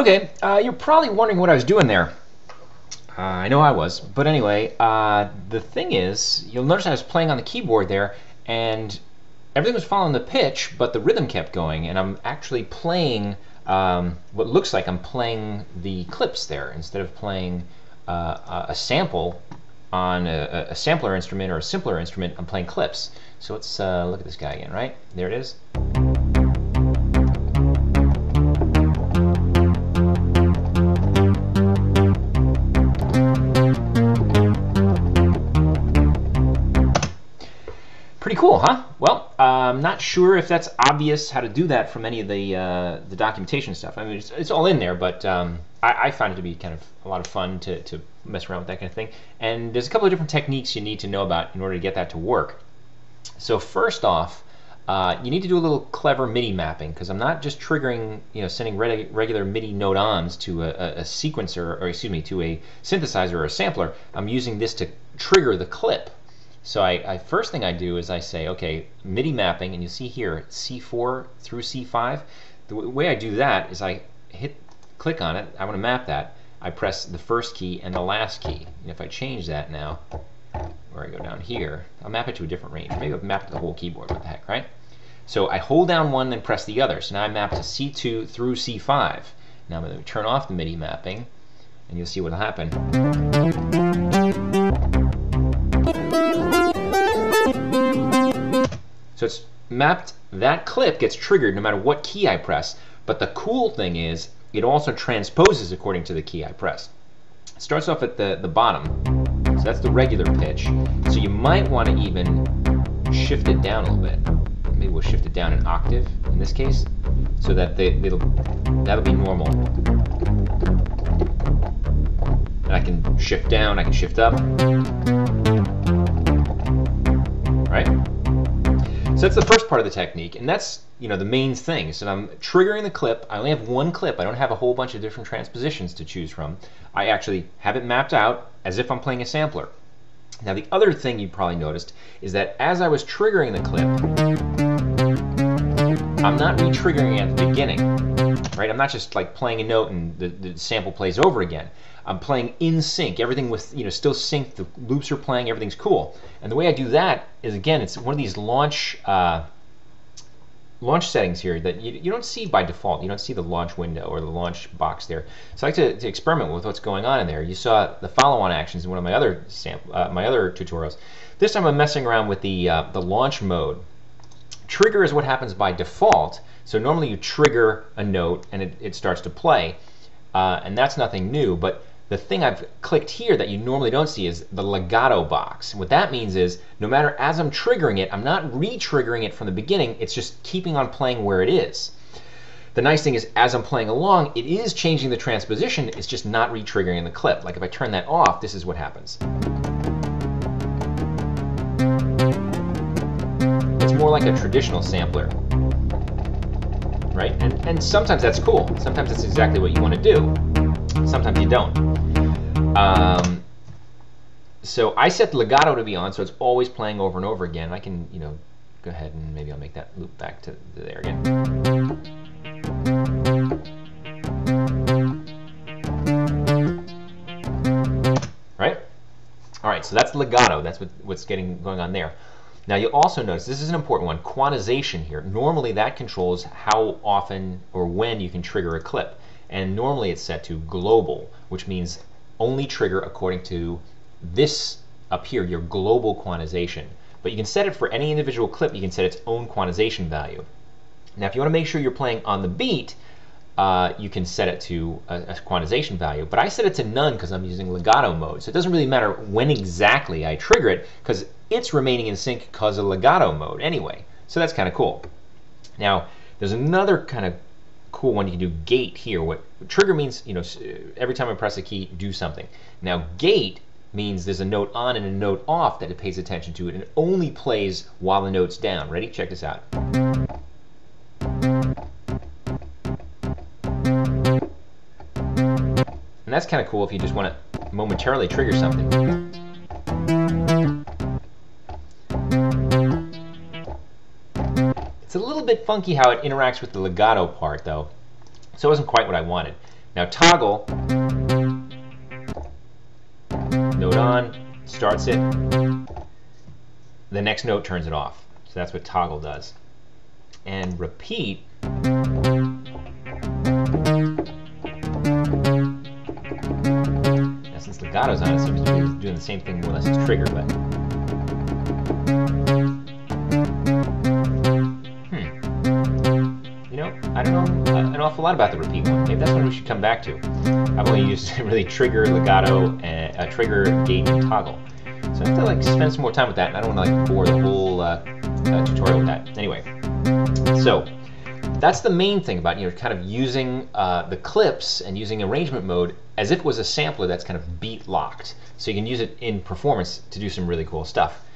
Okay, you're probably wondering what I was doing there. I know I was, but anyway, the thing is, you'll notice I was playing on the keyboard there, and everything was following the pitch, but the rhythm kept going, and I'm actually playing what looks like I'm playing the clips there instead of playing a sample on a sampler instrument or a simpler instrument. I'm playing clips. So let's look at this guy again, right? There it is. Pretty cool, huh? Well, I'm not sure if that's obvious how to do that from any of the documentation stuff. I mean, it's all in there, but I find it to be kind of a lot of fun to mess around with that kind of thing. And there's a couple of different techniques you need to know about in order to get that to work. So first off, you need to do a little clever MIDI mapping, because I'm not just triggering, sending regular MIDI note-ons to a sequencer, or excuse me, to a synthesizer or a sampler. I'm using this to trigger the clip. So first thing I do is I say, okay, MIDI mapping, and you see here C4 through C5. The way I do that is I click on it. I want to map that. I press the first key and the last key. And if I change that now, or I go down here, I'll map it to a different range. Maybe I'll map it to the whole keyboard. What the heck, right? So I hold down one, then press the other. So now I map to C2 through C5. Now I'm going to turn off the MIDI mapping, and you'll see what will happen. So it's mapped, that clip gets triggered no matter what key I press, but the cool thing is it also transposes according to the key I press. It starts off at the bottom, so that's the regular pitch. So you might want to even shift it down a little bit. Maybe we'll shift it down an octave in this case, so that that'll be normal. And I can shift down, I can shift up. Right? So that's the first part of the technique, and that's the main thing. So I'm triggering the clip. I only have one clip. I don't have a whole bunch of different transpositions to choose from. I actually have it mapped out as if I'm playing a sampler. Now the other thing you probably noticed is that as I was triggering the clip, I'm not re-triggering at the beginning, right? I'm not just like playing a note and the sample plays over again. I'm playing in sync, everything with, still synced, the loops are playing, everything's cool. And the way I do that is, again, it's one of these launch settings here that you don't see by default. You don't see the launch window or the launch box there. So I like to experiment with what's going on in there. You saw the follow-on actions in one of my other tutorials. This time I'm messing around with the launch mode. Trigger is what happens by default. So normally you trigger a note and it starts to play. And that's nothing new, but the thing I've clicked here that you normally don't see is the legato box. What that means is no matter as I'm triggering it, I'm not re-triggering it from the beginning, it's just keeping on playing where it is. The nice thing is as I'm playing along, it is changing the transposition, it's just not re-triggering the clip. Like if I turn that off, this is what happens. It's more like a traditional sampler. Right? And sometimes that's cool. Sometimes that's exactly what you want to do. Sometimes you don't. So I set the legato to be on, so it's always playing over and over again. I can, go ahead and maybe I'll make that loop back to there again. Right? All right, so that's legato. That's what's going on there. Now you'll also notice, this is an important one, quantization here. Normally that controls how often or when you can trigger a clip. And normally it's set to global, which means only trigger according to this up here, your global quantization. But you can set it for any individual clip, you can set its own quantization value. Now if you want to make sure you're playing on the beat, you can set it to a quantization value. But I set it to none because I'm using legato mode. So it doesn't really matter when exactly I trigger it, because it's remaining in sync because of legato mode anyway. So that's kind of cool. Now, there's another kind of cool one you can do, gate here. What trigger means, every time I press a key, do something. Now, gate means there's a note on and a note off that it pays attention to it, and it only plays while the note's down. Ready? Check this out. And that's kind of cool if you just want to momentarily trigger something. It's a little bit funky how it interacts with the legato part, though. So it wasn't quite what I wanted. Now toggle, note on, starts it, the next note turns it off. So that's what toggle does. And repeat, now since legato's on, it seems to be doing the same thing more or less as trigger, but you know, I don't know an awful lot about the repeat one. Maybe that's one we should come back to. I've only used really trigger, legato, and trigger, gate, and toggle. So I have to like spend some more time with that, and I don't want to like bore the whole tutorial with that. Anyway, so that's the main thing about, you know, kind of using the clips and using arrangement mode as if it was a sampler that's kind of beat locked. So you can use it in performance to do some really cool stuff.